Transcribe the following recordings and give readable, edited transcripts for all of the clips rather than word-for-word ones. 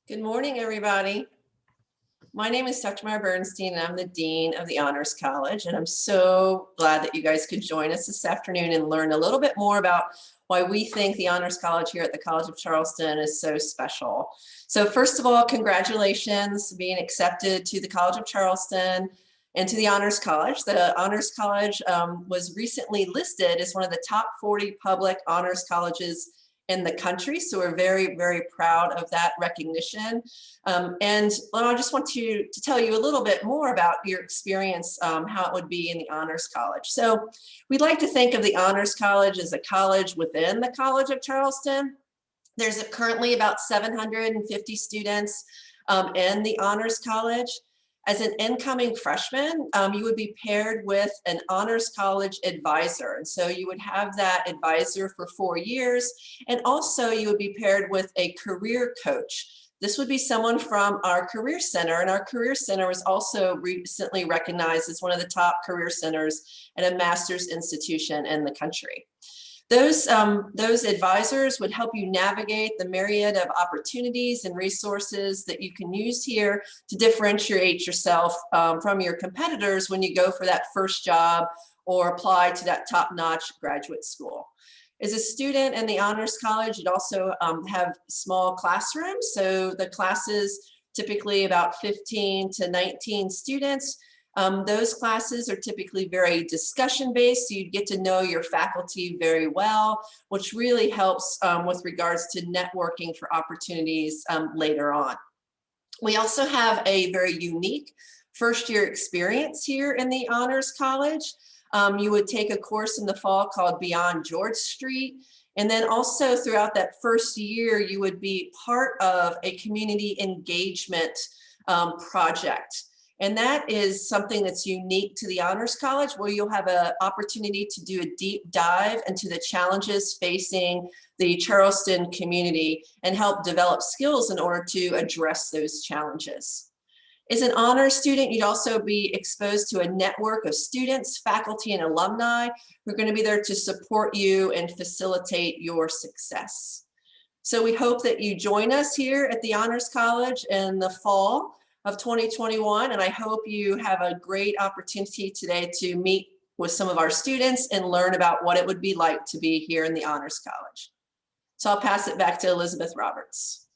Good morning, everybody. My name is Dr. Mara Bernstein, and I'm the Dean of the Honors College. And I'm so glad that you guys could join us this afternoon and learn a little bit more about why we think the Honors College here at the College of Charleston is so special. So first of all, congratulations being accepted to the College of Charleston and to the Honors College. The Honors College was recently listed as one of the top 40 public honors colleges in the country. So we're very, very proud of that recognition. And I just want to tell you a little bit more about your experience, how it would be in the Honors College. So we'd like to think of the Honors College as a college within the College of Charleston. There's currently about 750 students in the Honors College. As an incoming freshman, you would be paired with an Honors College advisor. And so you would have that advisor for 4 years. And also you would be paired with a career coach. This would be someone from our Career Center. And our Career Center was also recently recognized as one of the top career centers at a master's institution in the country. Those advisors would help you navigate the myriad of opportunities and resources that you can use here to differentiate yourself from your competitors when you go for that first job or apply to that top-notch graduate school. As a student in the Honors College, you'd also have small classrooms. So the classes, typically about 15 to 19 students. Those classes are typically very discussion-based, so you get to know your faculty very well, which really helps with regards to networking for opportunities later on. We also have a very unique first-year experience here in the Honors College. You would take a course in the fall called Beyond George Street. And then also throughout that first year, you would be part of a community engagement project. And that is something that's unique to the Honors College, where you'll have an opportunity to do a deep dive into the challenges facing the Charleston community and help develop skills in order to address those challenges. As an honors student, you'd also be exposed to a network of students, faculty, and alumni who are going to be there to support you and facilitate your success. So we hope that you join us here at the Honors College in the fall of 2021, and I hope you have a great opportunity today to meet with some of our students and learn about what it would be like to be here in the Honors College. So I'll pass it back to Elizabeth Roberts.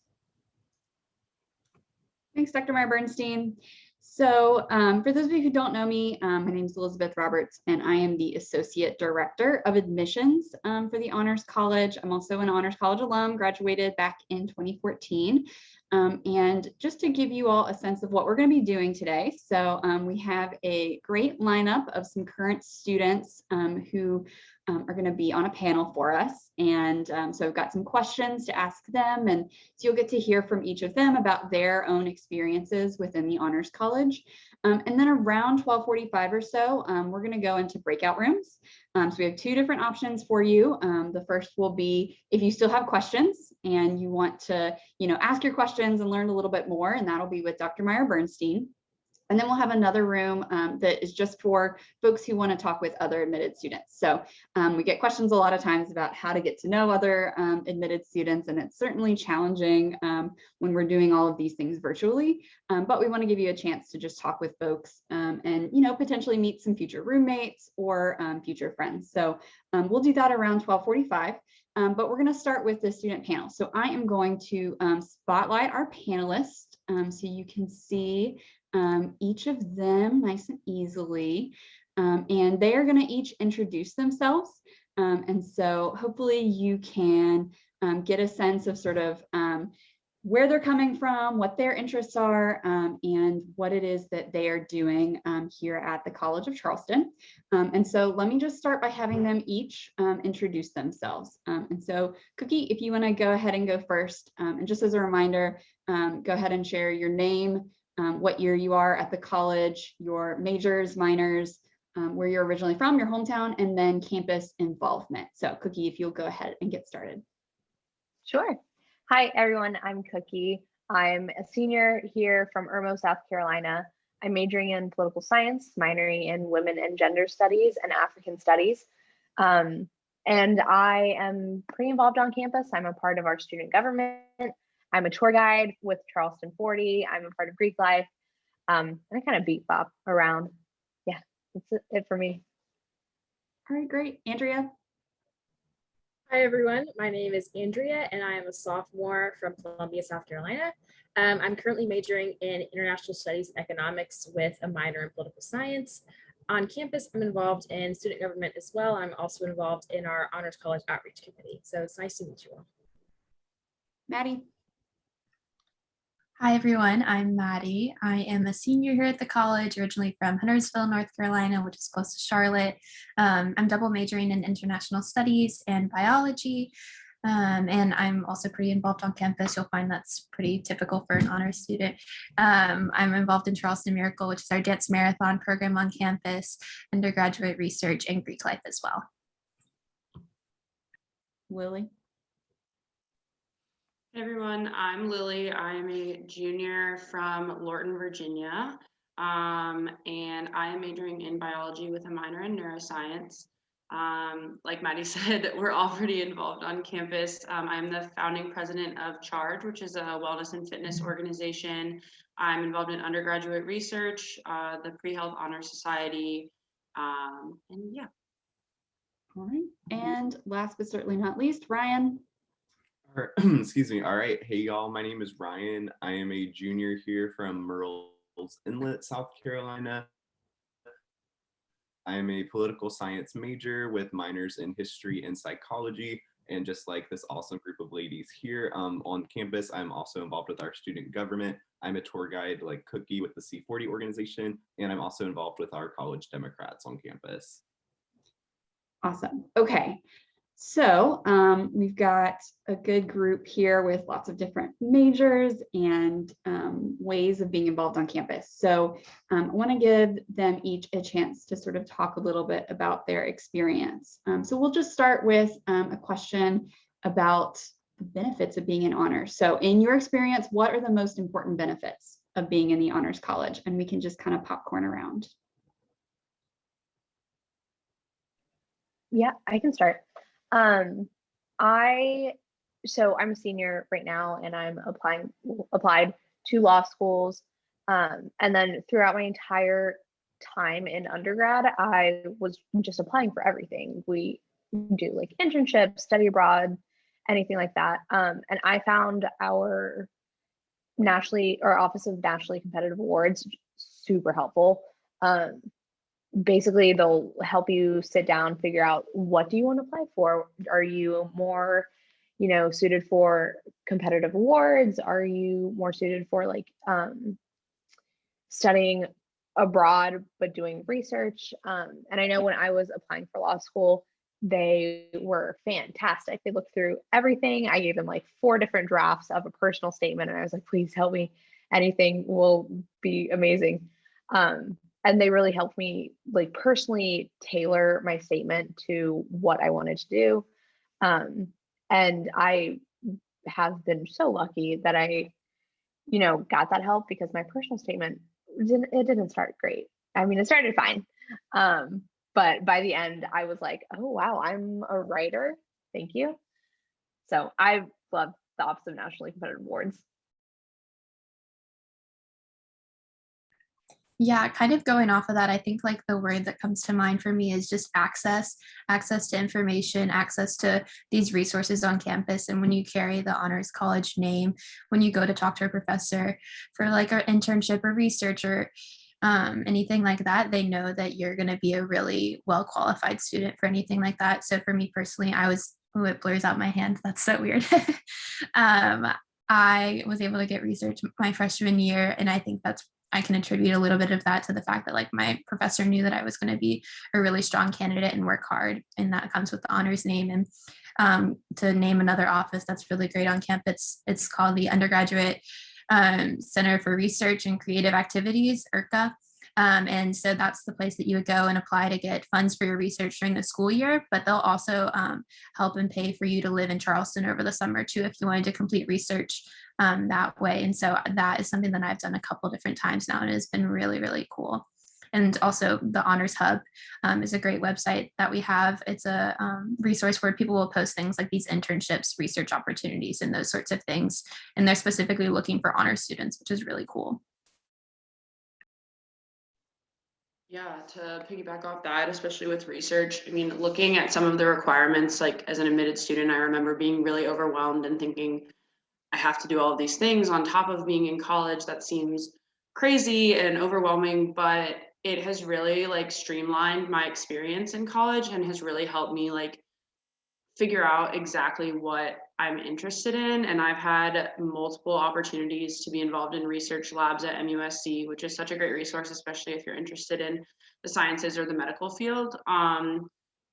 Thanks, Dr. Mara Bernstein. So for those of you who don't know me, my name is Elizabeth Roberts, and I am the Associate Director of Admissions for the Honors College. I'm also an Honors College alum, graduated back in 2014. And just to give you all a sense of what we're going to be doing today. So we have a great lineup of some current students who are going to be on a panel for us. And so I've got some questions to ask them. And so you'll get to hear from each of them about their own experiences within the Honors College. And then around 12:45 or so, we're going to go into breakout rooms. So we have two different options for you. The first will be if you still have questions and you want to, ask your questions and learn a little bit more, and that'll be with Dr. Mara Bernstein. And then we'll have another room that is just for folks who want to talk with other admitted students. So we get questions a lot of times about how to get to know other admitted students, and it's certainly challenging when we're doing all of these things virtually. But we want to give you a chance to just talk with folks and potentially meet some future roommates or future friends. So we'll do that around 12:45. But we're going to start with the student panel. So I am going to spotlight our panelists so you can see each of them nice and easily, and they are going to each introduce themselves. And so hopefully you can get a sense of sort of where they're coming from, what their interests are, and what it is that they are doing here at the College of Charleston. And so let me just start by having them each introduce themselves. And so Cookie, if you want to go ahead and go first, and just as a reminder, go ahead and share your name, what year you are at the college, your majors, minors, where you're originally from, your hometown, and then campus involvement. So Cookie, if you'll go ahead and get started. Sure. Hi, everyone. I'm Cookie. I'm a senior here from Irmo, South Carolina. I'm majoring in political science, minoring in women and gender studies and African studies. And I am pretty involved on campus. I'm a part of our student government. I'm a tour guide with Charleston 40. I'm a part of Greek Life. And I kind of beat bop around. Yeah, that's it for me. All right, great. Andrea? Hi, everyone. My name is Andrea, and I am a sophomore from Columbia, South Carolina. I'm currently majoring in international studies and economics with a minor in political science. On campus, I'm involved in student government as well. I'm also involved in our Honors College Outreach Committee. So it's nice to meet you all. Maddie? Hi, everyone. I'm Maddie. I am a senior here at the college, originally from Huntersville, North Carolina, which is close to Charlotte. I'm double majoring in international studies and biology. And I'm also pretty involved on campus. You'll find that's pretty typical for an honors student. I'm involved in Charleston Miracle, which is our dance marathon program on campus, undergraduate research, and Greek life as well. Lilly? Hey everyone, I'm Lilly. I'm a junior from Lorton, Virginia, and I am majoring in biology with a minor in neuroscience. Like Maddie said, we're all pretty involved on campus. I'm the founding president of Charge, which is a wellness and fitness organization. I'm involved in undergraduate research, the Pre-Health Honor Society, and yeah. All right. And last but certainly not least, Ryan? Excuse me. All right. Hey, y'all. My name is Ryan. I am a junior here from Murrells Inlet, South Carolina. I am a political science major with minors in history and psychology. And just like this awesome group of ladies here on campus, I'm also involved with our student government. I'm a tour guide like Cookie with the C40 organization, and I'm also involved with our college Democrats on campus. Awesome. Okay. So we've got a good group here with lots of different majors and ways of being involved on campus. So I want to give them each a chance to sort of talk a little bit about their experience. So we'll just start with a question about the benefits of being in honors. So in your experience, what are the most important benefits of being in the Honors College? And we can just kind of popcorn around. Yeah, I can start. So I'm a senior right now, and I'm applied to law schools. And then throughout my entire time in undergrad, I was just applying for everything. We do like internships, study abroad, anything like that. And I found our Office of Nationally Competitive Awards super helpful. Basically, they'll help you sit down, figure out what do you want to apply for. Are you more, suited for competitive awards? Are you more suited for like studying abroad but doing research? And I know when I was applying for law school, they were fantastic. They looked through everything. I gave them like 4 different drafts of a personal statement, and I was like, please help me. Anything will be amazing. And they really helped me like personally tailor my statement to what I wanted to do. And I have been so lucky that I, got that help, because my personal statement didn't start great. I mean, it started fine. But by the end, I was like, oh, wow, I'm a writer. Thank you. So I love the Office of Nationally Competitive Awards. Yeah, kind of going off of that, I think like the word that comes to mind for me is just access to information, access to these resources on campus. And when you carry the Honors College name, when you go to talk to a professor for like an internship or research or anything like that, they know that you're going to be a really well qualified student for anything like that. So for me personally, it blurs out my hand. That's so weird. I was able to get research my freshman year, and I think I can attribute a little bit of that to the fact that like my professor knew that I was going to be a really strong candidate and work hard, and that comes with the honors name. And to name another office that's really great on campus, it's called the Undergraduate Center for Research and Creative Activities, URCA. And so that's the place that you would go and apply to get funds for your research during the school year, but they'll also help and pay for you to live in Charleston over the summer too, if you wanted to complete research that way. And so that is something that I've done a couple different times now, and it's been really, really cool. And also the Honors Hub is a great website that we have. It's a resource where people will post things like these internships, research opportunities, and those sorts of things. And they're specifically looking for honors students, which is really cool. Yeah, to piggyback off that, especially with research, I mean, looking at some of the requirements, like as an admitted student, I remember being really overwhelmed and thinking, I have to do all of these things on top of being in college. That seems crazy and overwhelming, but it has really like streamlined my experience in college and has really helped me like figure out exactly what I'm interested in. And I've had multiple opportunities to be involved in research labs at MUSC, which is such a great resource, especially if you're interested in the sciences or the medical field.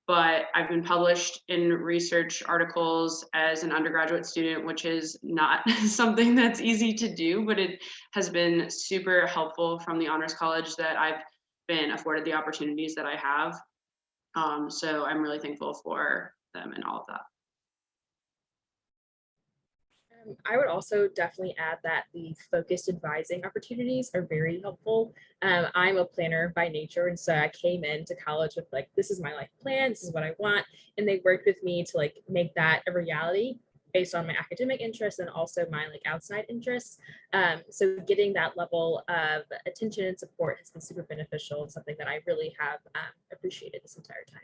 But I've been published in research articles as an undergraduate student, which is not something that's easy to do, but it has been super helpful from the Honors College that I've been afforded the opportunities that I have. So I'm really thankful for them and all of that. I would also definitely add that the focused advising opportunities are very helpful. I'm a planner by nature, and so I came into college with like, this is my life plan, this is what I want, and they worked with me to like make that a reality based on my academic interests and also my like outside interests. So getting that level of attention and support has been super beneficial and something that I really have appreciated this entire time.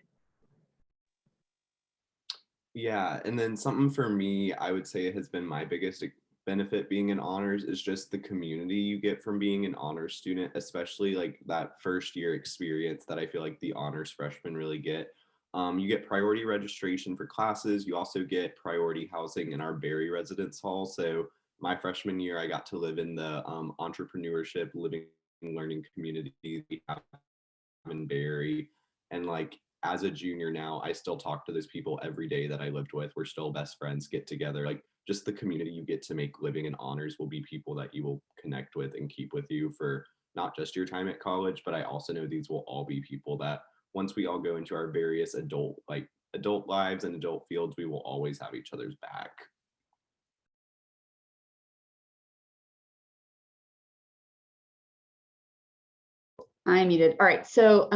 Yeah, and then something for me, I would say it has been my biggest benefit being in honors is just the community you get from being an honors student, especially like that first year experience that I feel like the honors freshmen really get. You get priority registration for classes. You also get priority housing in our Barry residence hall. So my freshman year, I got to live in the entrepreneurship living and learning community we have in Barry. And like as a junior now, I still talk to those people every day that I lived with. We're still best friends, get together. Like just the community you get to make living in honors will be people that you will connect with and keep with you for not just your time at college, but I also know these will all be people that once we all go into our various adult lives and adult fields, we will always have each other's back. I'm muted. All right, so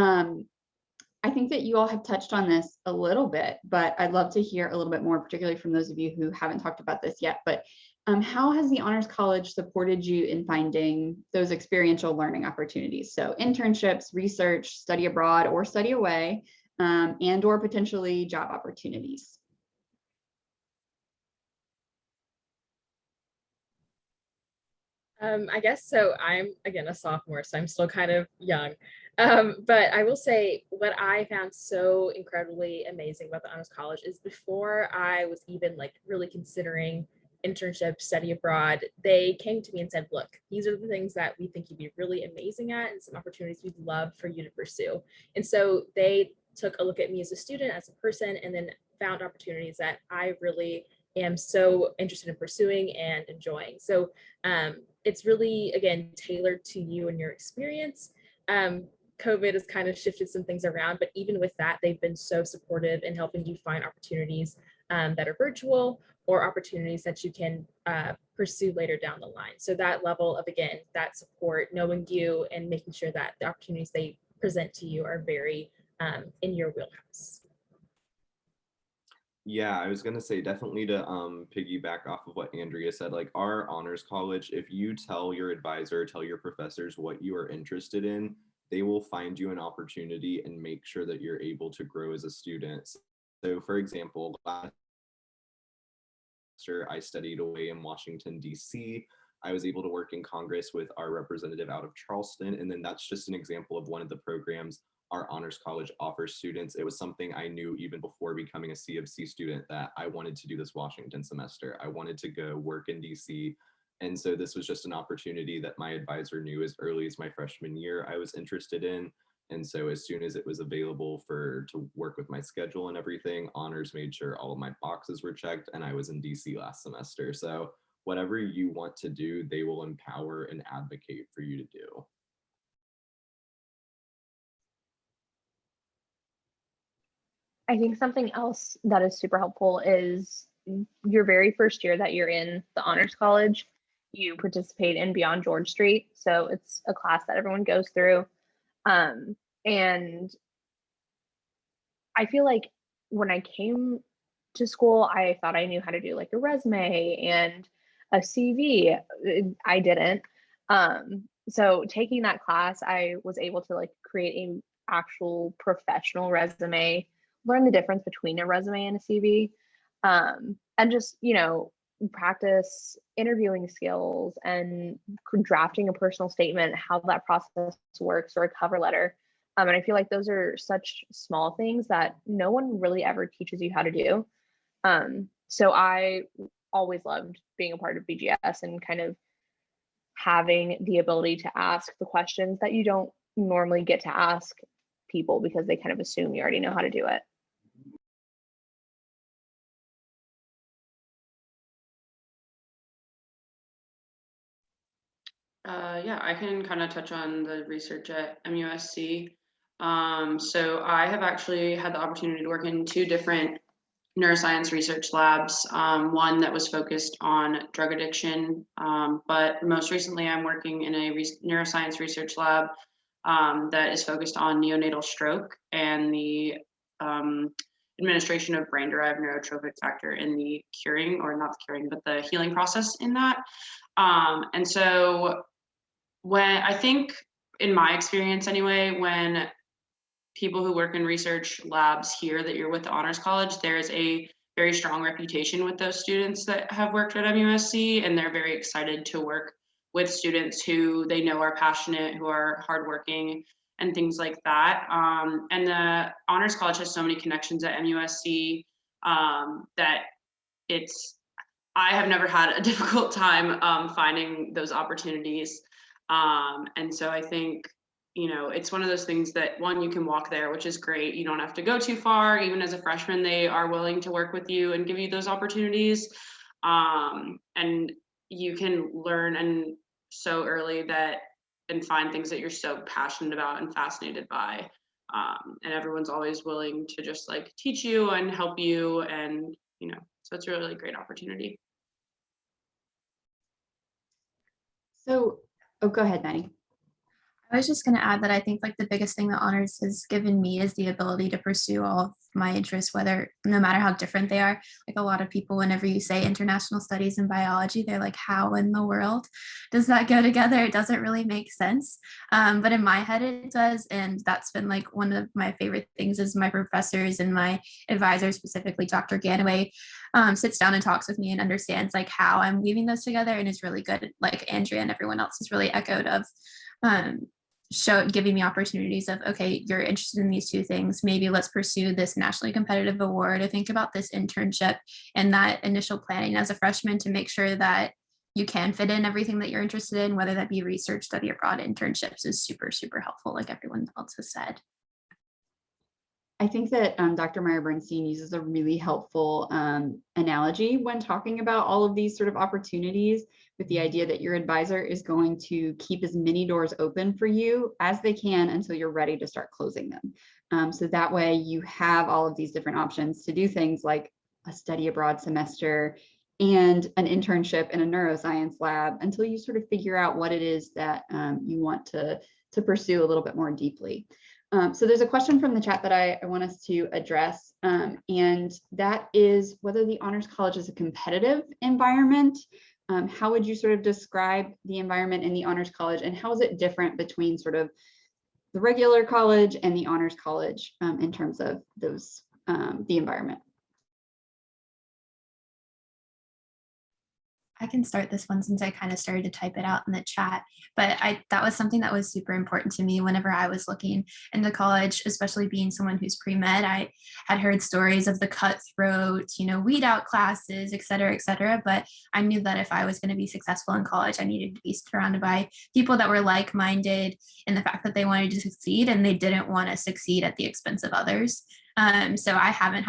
I think that you all have touched on this a little bit, but I'd love to hear a little bit more, particularly from those of you who haven't talked about this yet. But how has the Honors College supported you in finding those experiential learning opportunities? So internships, research, study abroad or study away, and or potentially job opportunities. I guess so. I'm again a sophomore, so I'm still kind of young. But I will say what I found so incredibly amazing about the Honors College is before I was even like really considering internship, study abroad, they came to me and said, look, these are the things that we think you'd be really amazing at and some opportunities we'd love for you to pursue. And so they took a look at me as a student, as a person, and then found opportunities that I really am so interested in pursuing and enjoying. So it's really, again, tailored to you and your experience. COVID has kind of shifted some things around, but even with that, they've been so supportive in helping you find opportunities that are virtual or opportunities that you can pursue later down the line. So that level of, again, that support, knowing you and making sure that the opportunities they present to you are very in your wheelhouse. Yeah, I was gonna say definitely to piggyback off of what Andrea said, like our honors college, if you tell your advisor, tell your professors what you are interested in, they will find you an opportunity and make sure that you're able to grow as a student. So for example, last semester I studied away in Washington, DC. I was able to work in Congress with our representative out of Charleston. And then that's just an example of one of the programs our honors college offers students. It was something I knew even before becoming a C of C student that I wanted to do this Washington semester. I wanted to go work in DC. And so this was just an opportunity that my advisor knew as early as my freshman year I was interested in. And so as soon as it was available to work with my schedule and everything, honors made sure all of my boxes were checked and I was in DC last semester. So whatever you want to do, they will empower and advocate for you to do. I think something else that is super helpful is your very first year that you're in the Honors College, you participate in Beyond George Street. So it's a class that everyone goes through. And I feel like when I came to school, I thought I knew how to do like a resume and a CV. I didn't. So taking that class, I was able to like create an actual professional resume, learn the difference between a resume and a CV, and just, practice interviewing skills and drafting a personal statement, how that process works, or a cover letter. And I feel like those are such small things that no one really ever teaches you how to do. So I always loved being a part of BGS and kind of having the ability to ask the questions that you don't normally get to ask people because they kind of assume you already know how to do it. Yeah, I can kind of touch on the research at MUSC. So I have actually had the opportunity to work in 2 different neuroscience research labs, one that was focused on drug addiction, but most recently I'm working in a neuroscience research lab that is focused on neonatal stroke and the administration of brain-derived neurotrophic factor in the curing, or not the curing, but the healing process in that. And so when I think, in my experience anyway, when people who work in research labs hear that you're with the Honors College, there is a very strong reputation with those students that have worked at MUSC, and they're very excited to work with students who they know are passionate, who are hardworking, and things like that. And the Honors College has so many connections at MUSC that I have never had a difficult time finding those opportunities. And so I think, it's one of those things that, one, you can walk there, which is great. You don't have to go too far. Even as a freshman, they are willing to work with you and give you those opportunities. And you can learn and so early and find things that you're so passionate about and fascinated by. And everyone's always willing to just like teach you and help you. And, so it's a really great opportunity. So, go ahead, Maddie. I was just going to add that I think like the biggest thing that honors has given me is the ability to pursue all of my interests, no matter how different they are. Like a lot of people, whenever you say international studies and biology, they're like, how in the world does that go together? It doesn't really make sense. But in my head it does. And that's been like one of my favorite things is my professors and my advisor, specifically Dr. Ganaway, sits down and talks with me and understands like how I'm weaving those together. And is really good. Like Andrea and everyone else has really echoed of giving me opportunities of, okay, you're interested in these 2 things. Maybe let's pursue this nationally competitive award, or think about this internship and that initial planning as a freshman to make sure that you can fit in everything that you're interested in, whether that be research, study abroad, internships is super, super helpful, like everyone else has said. I think that Dr. Meyer-Bernstein uses a really helpful analogy when talking about all of these sort of opportunities, with the idea that your advisor is going to keep as many doors open for you as they can until you're ready to start closing them. So that way you have all of these different options to do things like a study abroad semester and an internship in a neuroscience lab until you sort of figure out what it is that you want to pursue a little bit more deeply. So there's a question from the chat that I want us to address, and that is whether the Honors College is a competitive environment. How would you sort of describe the environment in the Honors College, and how is it different between sort of the regular college and the Honors College in terms of those the environment? I can start this one since I kind of started to type it out in the chat, but that was something that was super important to me whenever I was looking into college, especially being someone who's pre-med. I had heard stories of the cutthroat, weed out classes, et cetera, but I knew that if I was going to be successful in college, I needed to be surrounded by people that were like-minded in the fact that they wanted to succeed and they didn't want to succeed at the expense of others. So I haven't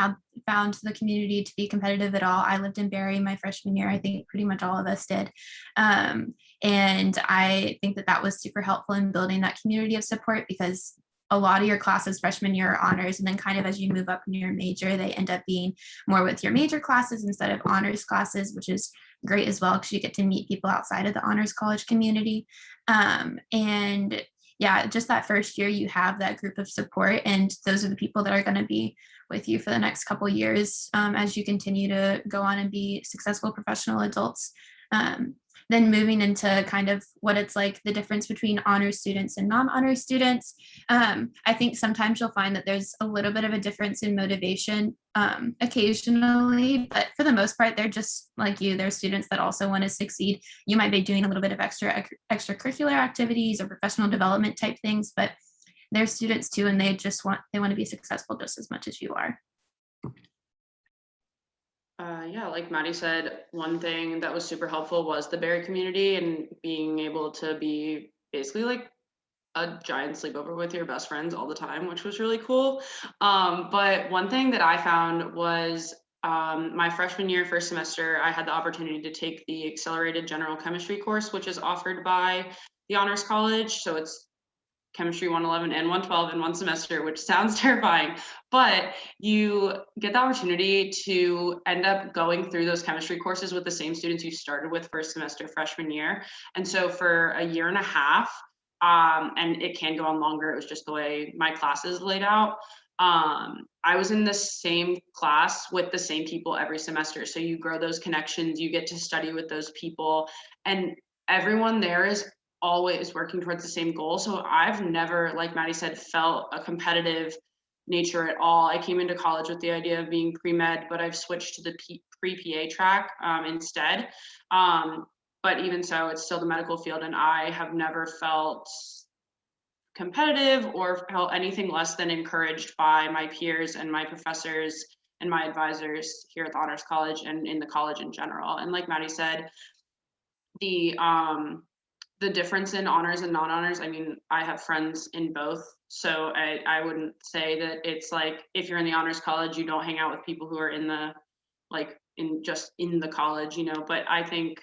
found the community to be competitive at all. I lived in Barrie my freshman year. I think pretty much all of us did. And I think that was super helpful in building that community of support, because a lot of your classes freshman year are honors, and then kind of as you move up in your major, they end up being more with your major classes instead of honors classes, which is great as well because you get to meet people outside of the Honors College community. And yeah, just that first year you have that group of support, and those are the people that are going to be with you for the next couple of years as you continue to go on and be successful professional adults. Then moving into kind of what it's like, the difference between honors students and non-honors students. I think sometimes you'll find that there's a little bit of a difference in motivation occasionally, but for the most part, they're just like you. They're students that also want to succeed. You might be doing a little bit of extracurricular activities or professional development type things, but they're students too, and they want to be successful just as much as you are. Yeah, like Maddie said, one thing that was super helpful was the Barry community and being able to be basically like a giant sleepover with your best friends all the time, which was really cool. But one thing that I found was my freshman year, first semester, I had the opportunity to take the accelerated general chemistry course, which is offered by the Honors College. So it's Chemistry 111 and 112 in one semester, which sounds terrifying, but you get the opportunity to end up going through those chemistry courses with the same students you started with first semester freshman year. And so for a year and a half, and it can go on longer, it was just the way my classes laid out, I was in the same class with the same people every semester. So you grow those connections, you get to study with those people, and everyone there is always working towards the same goal. So I've never, like Maddie said, felt a competitive nature at all. I came into college with the idea of being pre-med, but I've switched to the pre-PA track instead. But even so, it's still the medical field, and I have never felt competitive or felt anything less than encouraged by my peers and my professors and my advisors here at the Honors College and in the college in general. And like Maddie said, the difference in honors and non-honors, I mean, I have friends in both. So I wouldn't say that it's like, if you're in the Honors College, you don't hang out with people who are in the, like, in the college, you know, but I think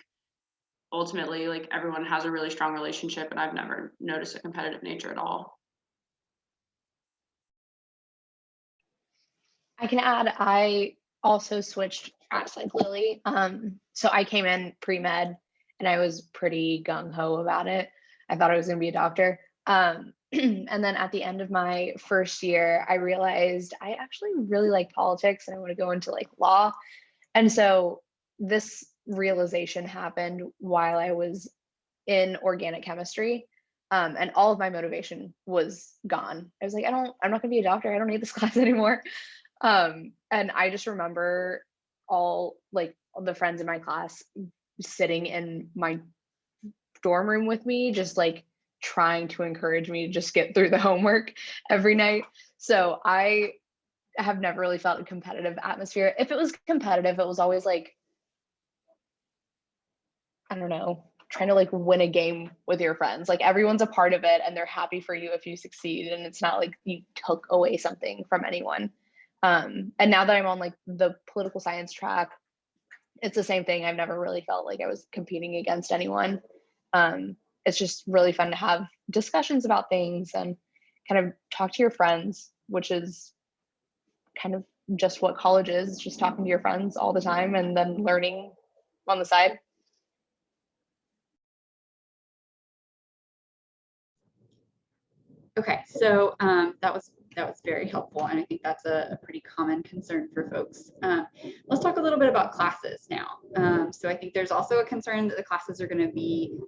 ultimately, like, everyone has a really strong relationship, and I've never noticed a competitive nature at all. I can add, I also switched tracks like Lilly. So I came in pre-med and I was pretty gung-ho about it. I thought I was going to be a doctor. And then at the end of my first year, I realized I actually really like politics and I want to go into like law. And so this realization happened while I was in organic chemistry. And all of my motivation was gone. I was like, I'm not going to be a doctor. I don't need this class anymore. And I just remember all the friends in my class sitting in my dorm room with me, just like trying to encourage me to just get through the homework every night. So I have never really felt a competitive atmosphere. If it was competitive, it was always like, I don't know, trying to like win a game with your friends. Like everyone's a part of it and they're happy for you if you succeed. And it's not like you took away something from anyone. And now that I'm on like the political science track, it's the same thing. I've never really felt like I was competing against anyone. It's just really fun to have discussions about things and kind of talk to your friends, which is kind of just what college is, just talking to your friends all the time and then learning on the side. Okay, so that was very helpful, and I think that's a pretty common concern for folks. Let's talk a little bit about classes now. So I think there's also a concern that the classes are going to be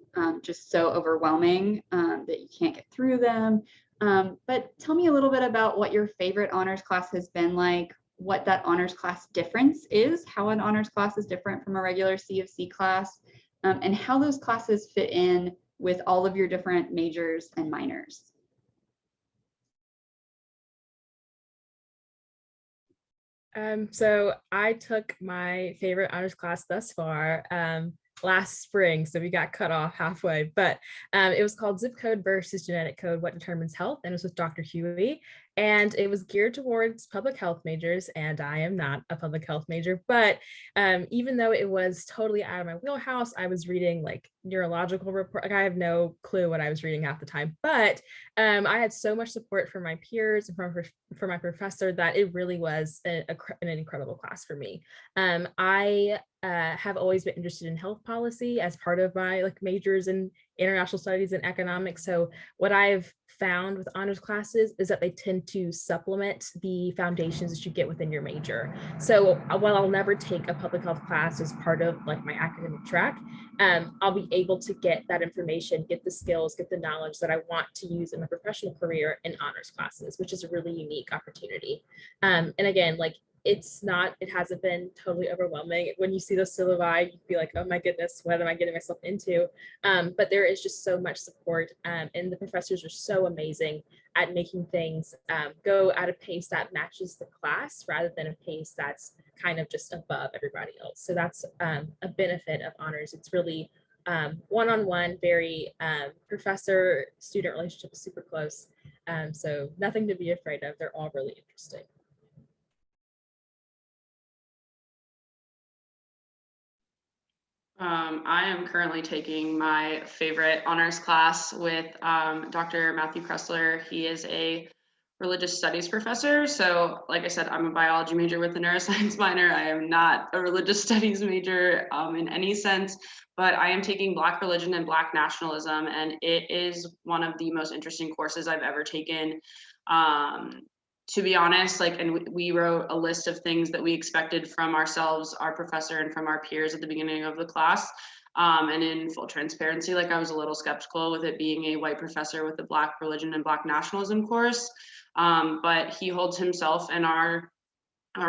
just so overwhelming that you can't get through them. But tell me a little bit about what your favorite honors class has been like, what that honors class difference is, how an honors class is different from a regular C of C class, and how those classes fit in with all of your different majors and minors. So I took my favorite honors class thus far last spring, so we got cut off halfway, but it was called Zip Code versus Genetic Code, What Determines Health, and it was with Dr. Huey. and it was geared towards public health majors, and I am not a public health major, but even though it was totally out of my wheelhouse, I was reading like neurological report. Like I have no clue what I was reading half the time, but I had so much support from my peers and from my professor that it really was an incredible class for me. I have always been interested in health policy as part of my like majors in international studies and economics. So what I've found with honors classes is that they tend to supplement the foundations that you get within your major. So while I'll never take a public health class as part of like my academic track, I'll be able to get that information, get the skills, get the knowledge that I want to use in my professional career in honors classes, which is a really unique opportunity. And again, like it hasn't been totally overwhelming. When you see those syllabi, you'd be like, oh my goodness, what am I getting myself into? But there is just so much support, and the professors are so amazing at making things go at a pace that matches the class rather than a pace that's kind of just above everybody else. So that's a benefit of honors. It's really one-on-one, very professor-student relationship is super close. So nothing to be afraid of. They're all really interesting. I am currently taking my favorite honors class with Dr. Matthew Kressler. He is a religious studies professor. So like I said, I'm a biology major with a neuroscience minor. I am not a religious studies major in any sense, but I am taking Black religion and Black nationalism, and it is one of the most interesting courses I've ever taken. To be honest, like, and we wrote a list of things that we expected from ourselves, our professor, and from our peers at the beginning of the class. And in full transparency, like I was a little skeptical with it being a white professor with a Black religion and Black nationalism course. But he holds himself and our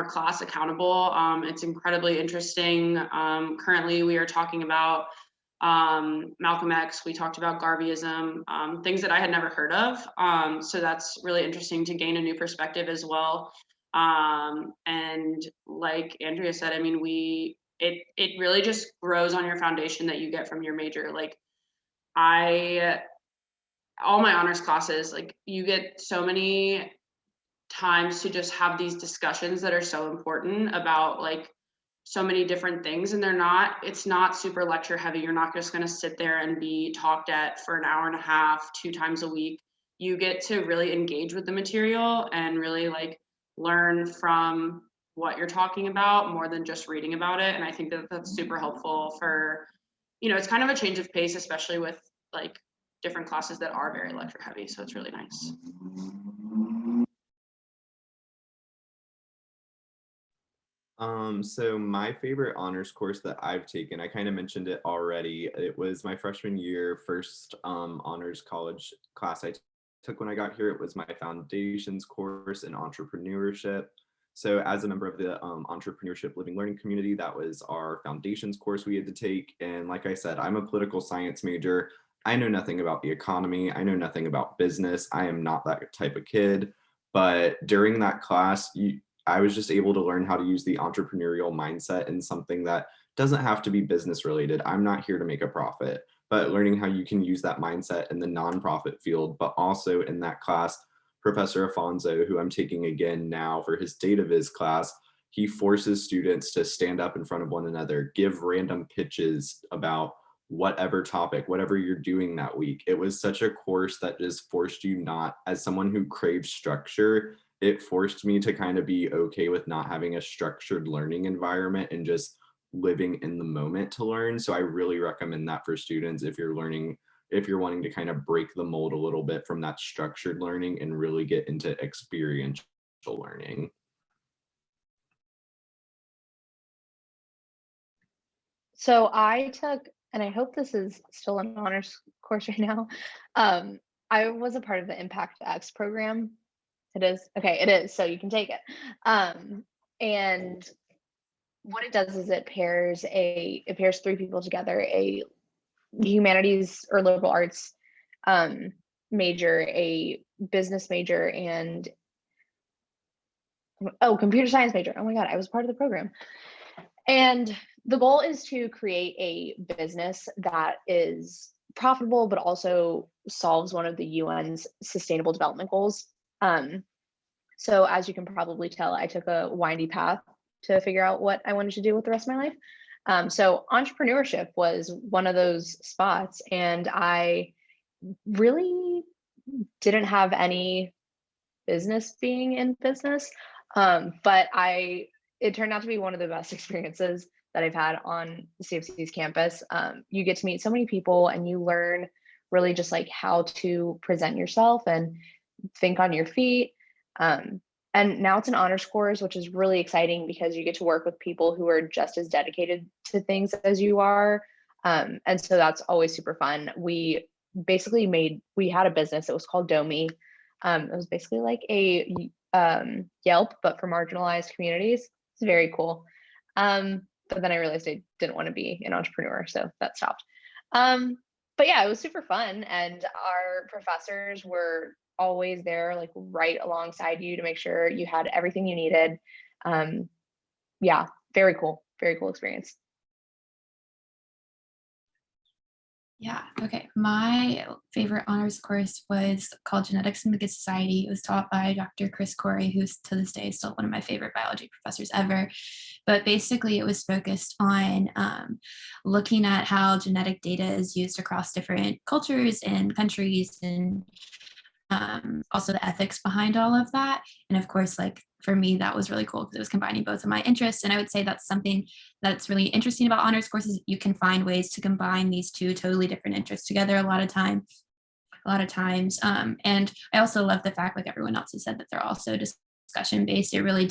class accountable. It's incredibly interesting. Currently, we are talking about Malcolm X, we talked about Garveyism, things that I had never heard of. So that's really interesting to gain a new perspective as well. And like Andrea said, I mean, it really just grows on your foundation that you get from your major. Like all my honors classes, like you get so many times to just have these discussions that are so important about like so many different things, and it's not super lecture heavy. You're not just going to sit there and be talked at for an hour and a half 2 times a week. You get to really engage with the material and really like learn from what you're talking about more than just reading about it. And I think that that's super helpful for, it's kind of a change of pace, especially with like different classes that are very lecture heavy. So it's really nice. So my favorite honors course that I've taken, I kind of mentioned it already. It was my freshman year, first honors college class I took when I got here. It was my foundations course in entrepreneurship. So as a member of the entrepreneurship living learning community, that was our foundations course we had to take. And like I said, I'm a political science major. I know nothing about the economy. I know nothing about business. I am not that type of kid. But during that class, I was just able to learn how to use the entrepreneurial mindset in something that doesn't have to be business related. I'm not here to make a profit, but learning how you can use that mindset in the nonprofit field. But also in that class, Professor Afonso, who I'm taking again now for his data viz class, he forces students to stand up in front of one another, give random pitches about whatever topic, whatever you're doing that week. It was such a course that just forced you not, as someone who craves structure, it forced me to kind of be okay with not having a structured learning environment and just living in the moment to learn. So I really recommend that for students if you're wanting to kind of break the mold a little bit from that structured learning and really get into experiential learning. So I took, and I hope this is still an honors course right now. I was a part of the Impactx program. It is? Okay, it is. So you can take it. And what it does is it pairs 3 people together, a humanities or liberal arts major, a business major, and computer science major. Oh my God, I was part of the program. And the goal is to create a business that is profitable, but also solves one of the UN's sustainable development goals. So as you can probably tell, I took a windy path to figure out what I wanted to do with the rest of my life. So entrepreneurship was one of those spots, and I really didn't have any business being in business, but it turned out to be one of the best experiences that I've had on CFC's campus. You get to meet so many people, and you learn really just like how to present yourself and think on your feet. And now it's an honors course, which is really exciting because you get to work with people who are just as dedicated to things as you are. And so that's always super fun. We had a business. It was called Domi. It was basically like a Yelp, but for marginalized communities. It's very cool. But then I realized I didn't want to be an entrepreneur, so that stopped. But yeah, it was super fun. And our professors were always there, like right alongside you to make sure you had everything you needed. Yeah, very cool experience. Yeah, okay. My favorite honors course was called Genetics in the Good Society. It was taught by Dr. Chris Corey, who's to this day still one of my favorite biology professors ever. But basically it was focused on looking at how genetic data is used across different cultures and countries, and also the ethics behind all of that. And of course, like for me, that was really cool because it was combining both of my interests. And I would say that's something that's really interesting about honors courses. You can find ways to combine these two totally different interests together a lot of times. And I also love the fact, like everyone else has said, that they're also discussion based. It really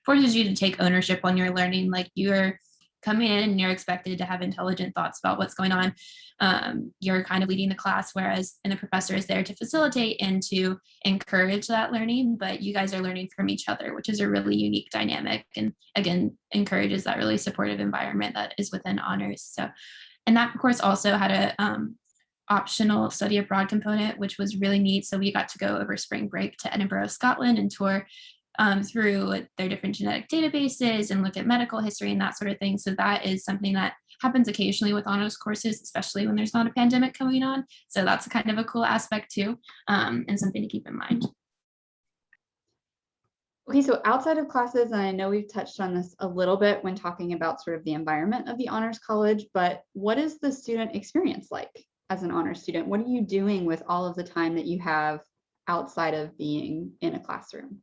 forces you to take ownership on your learning. Like you're coming in and you're expected to have intelligent thoughts about what's going on. You're kind of leading the class, and the professor is there to facilitate and to encourage that learning, but you guys are learning from each other, which is a really unique dynamic, and again, encourages that really supportive environment that is within honors. So, and that course also had a optional study abroad component, which was really neat. So we got to go over spring break to Edinburgh, Scotland, and tour through their different genetic databases and look at medical history and that sort of thing. So that is something that happens occasionally with honors courses, especially when there's not a pandemic going on. So that's kind of a cool aspect too, and something to keep in mind. Okay, so outside of classes, and I know we've touched on this a little bit when talking about sort of the environment of the honors college, but what is the student experience like as an honors student? What are you doing with all of the time that you have outside of being in a classroom?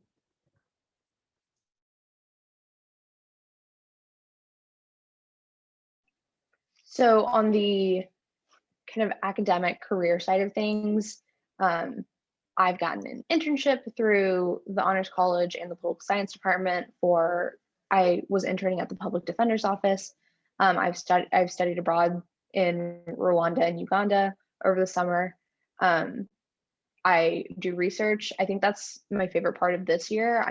So on the kind of academic career side of things, I've gotten an internship through the Honors College and the Political Science Department I was interning at the Public Defender's Office. I've studied abroad in Rwanda and Uganda over the summer. I do research. I think that's my favorite part of this year.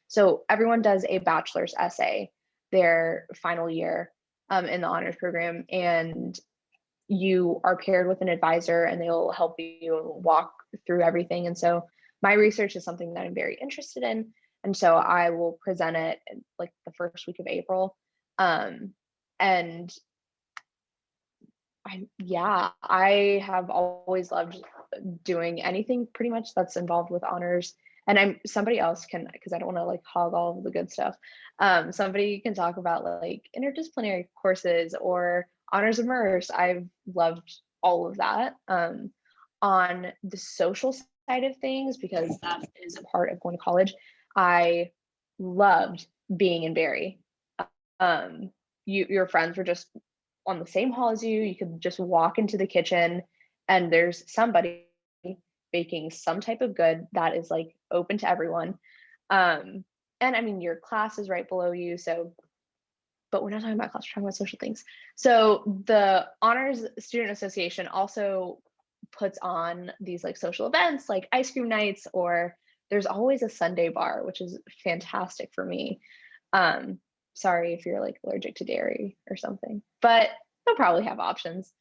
So everyone does a bachelor's essay their final year in the honors program, and you are paired with an advisor and they'll help you walk through everything. And so my research is something that I'm very interested in. And so I will present it like the first week of April. And I have always loved doing anything pretty much that's involved with honors. And somebody else can, because I don't want to like hog all of the good stuff. Somebody can talk about like interdisciplinary courses or honors immerse. I've loved all of that. On the social side of things, because that is a part of going to college, I loved being in Barry. Your friends were just on the same hall as you. You could just walk into the kitchen and there's somebody baking some type of good that is like open to everyone. And I mean, your class is right below you. So, but we're not talking about class, we're talking about social things. So the Honors Student Association also puts on these like social events like ice cream nights, or there's always a Sunday bar, which is fantastic for me. Sorry if you're like allergic to dairy or something, but they'll probably have options.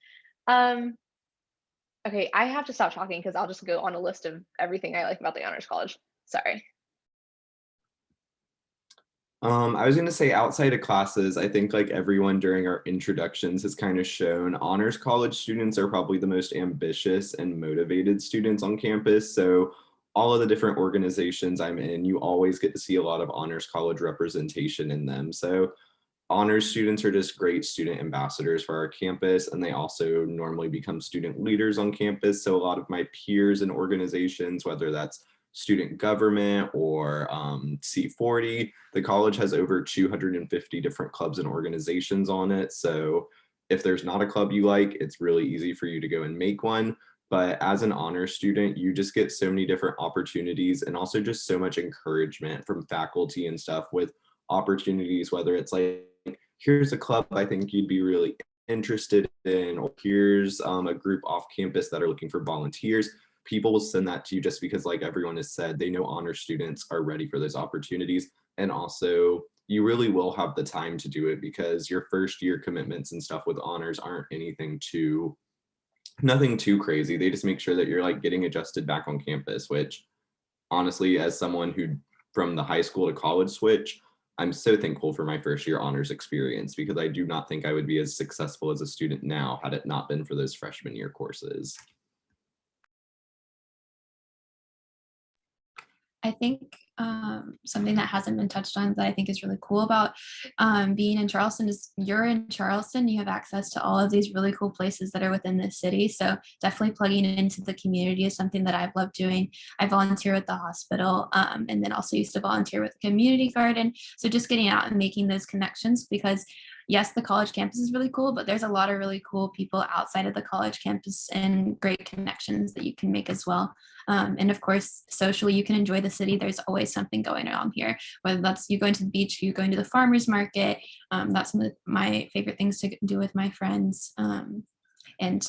Okay, I have to stop talking because I'll just go on a list of everything I like about the Honors College. Sorry. I was going to say, outside of classes, I think like everyone during our introductions has kind of shown, honors college students are probably the most ambitious and motivated students on campus. So all of the different organizations I'm in, you always get to see a lot of honors college representation in them. So honors students are just great student ambassadors for our campus, and they also normally become student leaders on campus. So a lot of my peers in organizations, whether that's student government or C40, the college has over 250 different clubs and organizations on it. So if there's not a club you like, it's really easy for you to go and make one. But as an honors student, you just get so many different opportunities and also just so much encouragement from faculty and stuff with opportunities, whether it's like, here's a club I think you'd be really interested in, or here's a group off campus that are looking for volunteers. People will send that to you just because, like everyone has said, they know honor students are ready for those opportunities. And also you really will have the time to do it because your first year commitments and stuff with honors aren't nothing too crazy. They just make sure that you're like getting adjusted back on campus, which honestly, as someone who from the high school to college switch, I'm so thankful for my first year honors experience because I do not think I would be as successful as a student now had it not been for those freshman year courses. I think something that hasn't been touched on that I think is really cool about being in Charleston is you're in Charleston, you have access to all of these really cool places that are within the city. So definitely plugging into the community is something that I've loved doing. I volunteer with the hospital and then also used to volunteer with the community garden. So just getting out and making those connections because yes, the college campus is really cool, but there's a lot of really cool people outside of the college campus and great connections that you can make as well. And of course, socially, you can enjoy the city. There's always something going on here, whether that's you going to the beach, you going to the farmer's market. That's some of my favorite things to do with my friends. And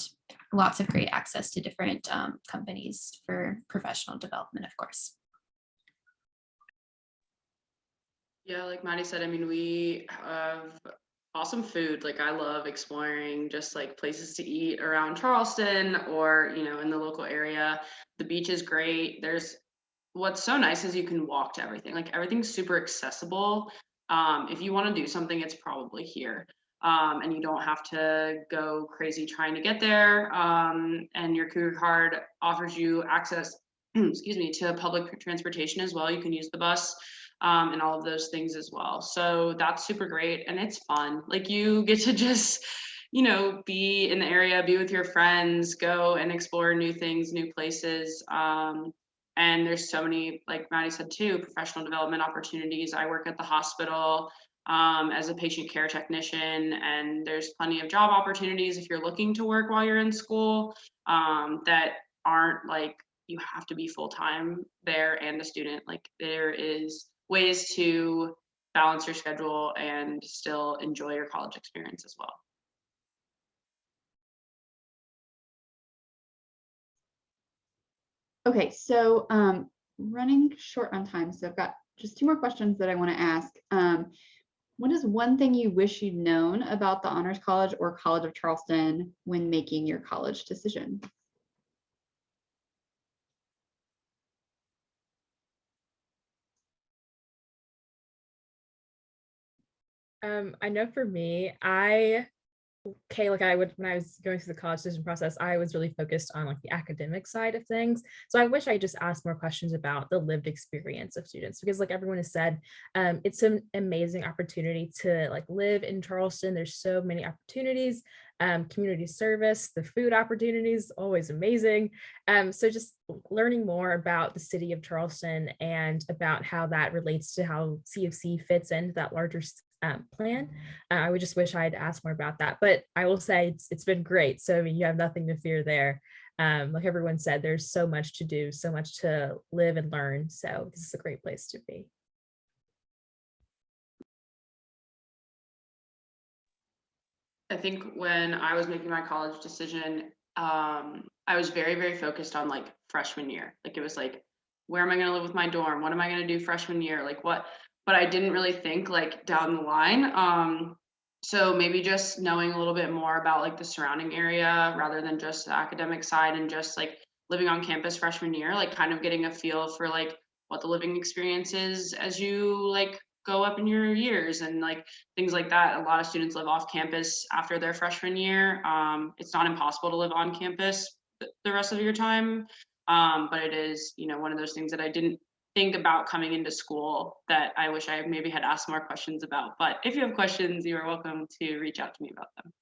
lots of great access to different companies for professional development, of course. Yeah, like Maddie said, I mean, we have awesome food. Like I love exploring just like places to eat around Charleston or, you know, in the local area. The beach is great. What's so nice is you can walk to everything. Like everything's super accessible. If you want to do something, it's probably here. And you don't have to go crazy trying to get there. And your Cougar card offers you access, excuse me, to public transportation as well. You can use the bus. And all of those things as well. So that's super great. And it's fun. Like you get to just, you know, be in the area, be with your friends, go and explore new things, new places. And there's so many, like Maddie said too, professional development opportunities. I work at the hospital as a patient care technician, and there's plenty of job opportunities if you're looking to work while you're in school that aren't like, you have to be full-time there and a student. Like there is ways to balance your schedule and still enjoy your college experience as well. Okay, so running short on time, so I've got just 2 more questions that I want to ask. What is one thing you wish you'd known about the Honors College or College of Charleston when making your college decision? I know for me, like when I was going through the college decision process, I was really focused on like the academic side of things. So I wish I just asked more questions about the lived experience of students, because like everyone has said, it's an amazing opportunity to like live in Charleston. There's so many opportunities, community service, the food opportunities, always amazing. So just learning more about the city of Charleston and about how that relates to how CFC fits into that larger plan. I would just wish I'd asked more about that, but I will say it's been great. So I mean, you have nothing to fear there. Like everyone said, there's so much to do, so much to live and learn. So this is a great place to be. I think when I was making my college decision, I was very, very focused on like freshman year. Like it was like, where am I going to live with my dorm? What am I going to do freshman year? Like what? But I didn't really think like down the line. So maybe just knowing a little bit more about like the surrounding area rather than just the academic side, and just like living on campus freshman year, like kind of getting a feel for like what the living experience is as you like go up in your years and like things like that. A lot of students live off campus after their freshman year. It's not impossible to live on campus the rest of your time. But it is, one of those things that I didn't think about coming into school that I wish I maybe had asked more questions about. But if you have questions, you are welcome to reach out to me about them.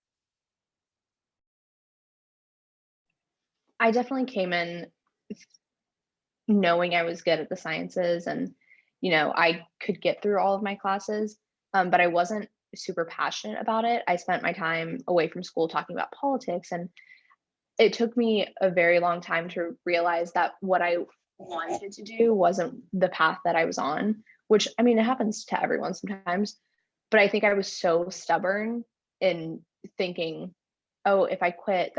I definitely came in knowing I was good at the sciences and, I could get through all of my classes, but I wasn't super passionate about it. I spent my time away from school talking about politics, and it took me a very long time to realize that what I wanted to do wasn't the path that I was on, which, I mean, it happens to everyone sometimes, but I think I was so stubborn in thinking, oh, if I quit,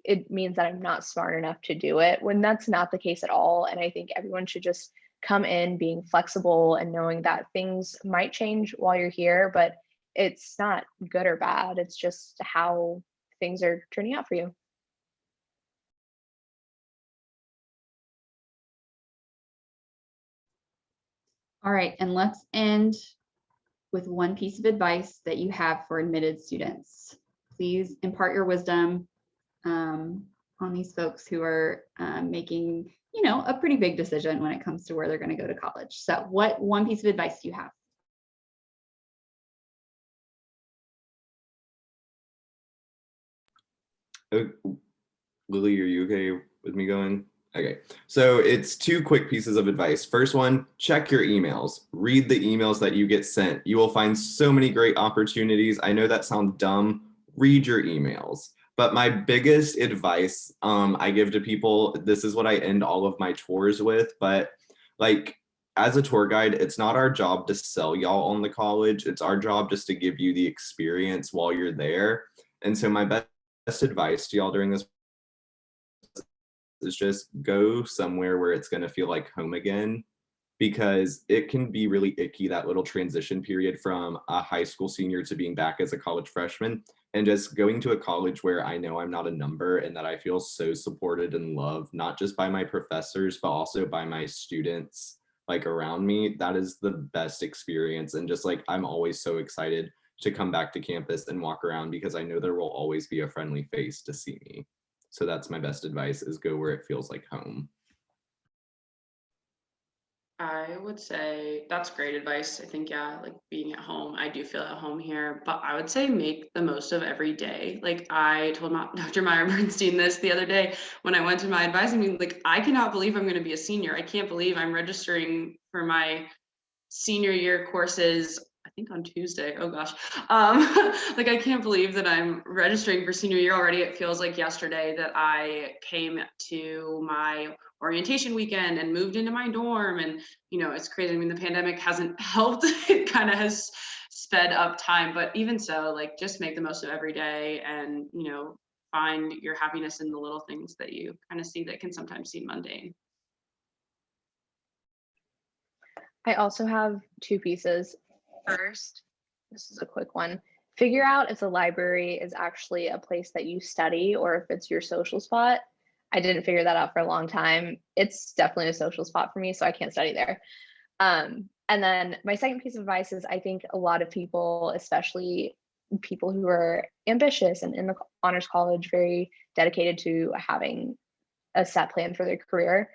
it means that I'm not smart enough to do it, when that's not the case at all. And I think everyone should just come in being flexible and knowing that things might change while you're here, but it's not good or bad. It's just how things are turning out for you. All right, and let's end with one piece of advice that you have for admitted students. Please impart your wisdom on these folks who are making, a pretty big decision when it comes to where they're going to go to college. So what one piece of advice do you have? Lily, are you okay with me going? Okay, so it's two quick pieces of advice. First one, check your emails. Read the emails that you get sent. You will find so many great opportunities. I know that sounds dumb. Read your emails. But my biggest advice I give to people, this is what I end all of my tours with, but like as a tour guide, it's not our job to sell y'all on the college. It's our job just to give you the experience while you're there. And so my best advice to y'all during this is just go somewhere where it's going to feel like home again, because it can be really icky, that little transition period from a high school senior to being back as a college freshman, and just going to a college where I know I'm not a number and that I feel so supported and loved, not just by my professors, but also by my students like around me. That is the best experience. And just like, I'm always so excited to come back to campus and walk around because I know there will always be a friendly face to see me. So that's my best advice, is go where it feels like home. I would say that's great advice. I think, yeah, like being at home, I do feel at home here, but I would say make the most of every day. Like I told Dr. Meyer Bernstein this the other day when I went to my advising meeting, like I cannot believe I'm going to be a senior. I can't believe I'm registering for my senior year courses, I think on Tuesday. Oh gosh. Like I can't believe that I'm registering for senior year already. It feels like yesterday that I came to my orientation weekend and moved into my dorm, and it's crazy. I mean, the pandemic hasn't helped. It kind of has sped up time, but even so, like just make the most of every day and find your happiness in the little things that you kind of see that can sometimes seem mundane. I also have two pieces. First, this is a quick one. Figure out if the library is actually a place that you study or if it's your social spot. I didn't figure that out for a long time. It's definitely a social spot for me, so I can't study there. And then my second piece of advice is I think a lot of people, especially people who are ambitious and in the honors college, very dedicated to having a set plan for their career,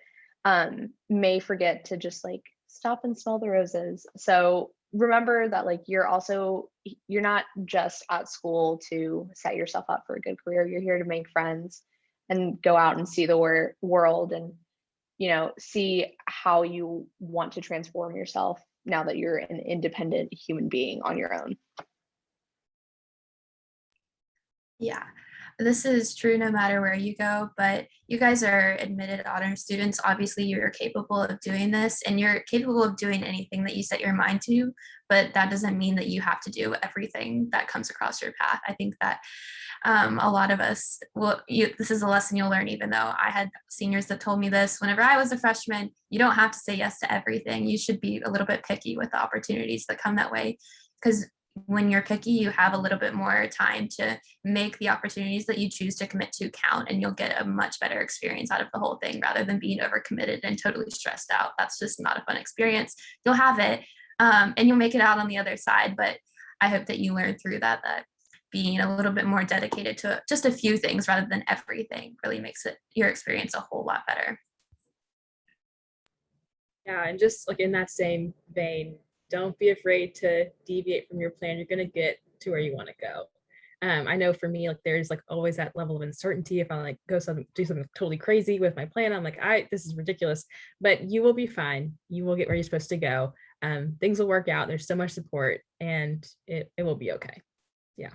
may forget to just like stop and smell the roses. So remember that like you're not just at school to set yourself up for a good career. You're here to make friends and go out and see the world and see how you want to transform yourself now that you're an independent human being on your own. Yeah, this is true no matter where you go, but you guys are admitted honor students. Obviously, you're capable of doing this and you're capable of doing anything that you set your mind to, but that doesn't mean that you have to do everything that comes across your path. I think that a lot of us, this is a lesson you'll learn, even though I had seniors that told me this whenever I was a freshman. You don't have to say yes to everything. You should be a little bit picky with the opportunities that come that way, because when you're picky, you have a little bit more time to make the opportunities that you choose to commit to count, and you'll get a much better experience out of the whole thing rather than being overcommitted and totally stressed out. That's just not a fun experience. You'll have it and you'll make it out on the other side, but I hope that you learn through that being a little bit more dedicated to just a few things rather than everything really makes your experience a whole lot better. Yeah, and just like in that same vein, don't be afraid to deviate from your plan. You're gonna get to where you want to go. I know for me, like there's like always that level of uncertainty. If I like do something totally crazy with my plan, I'm like, this is ridiculous. But you will be fine. You will get where you're supposed to go. Things will work out. There's so much support, and it will be okay. Yeah.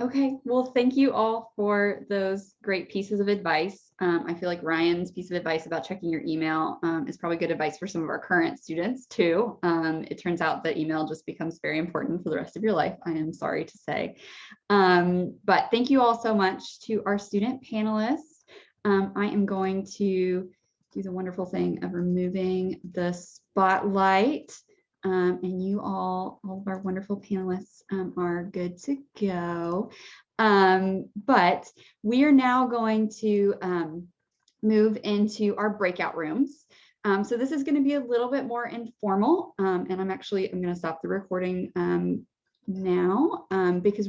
Okay, well, thank you all for those great pieces of advice. I feel like Ryan's piece of advice about checking your email is probably good advice for some of our current students too. It turns out that email just becomes very important for the rest of your life, I am sorry to say. But thank you all so much to our student panelists. I am going to do the wonderful thing of removing the spotlight. And you all of our wonderful panelists are good to go. But we are now going to move into our breakout rooms. So this is going to be a little bit more informal. And I'm going to stop the recording now because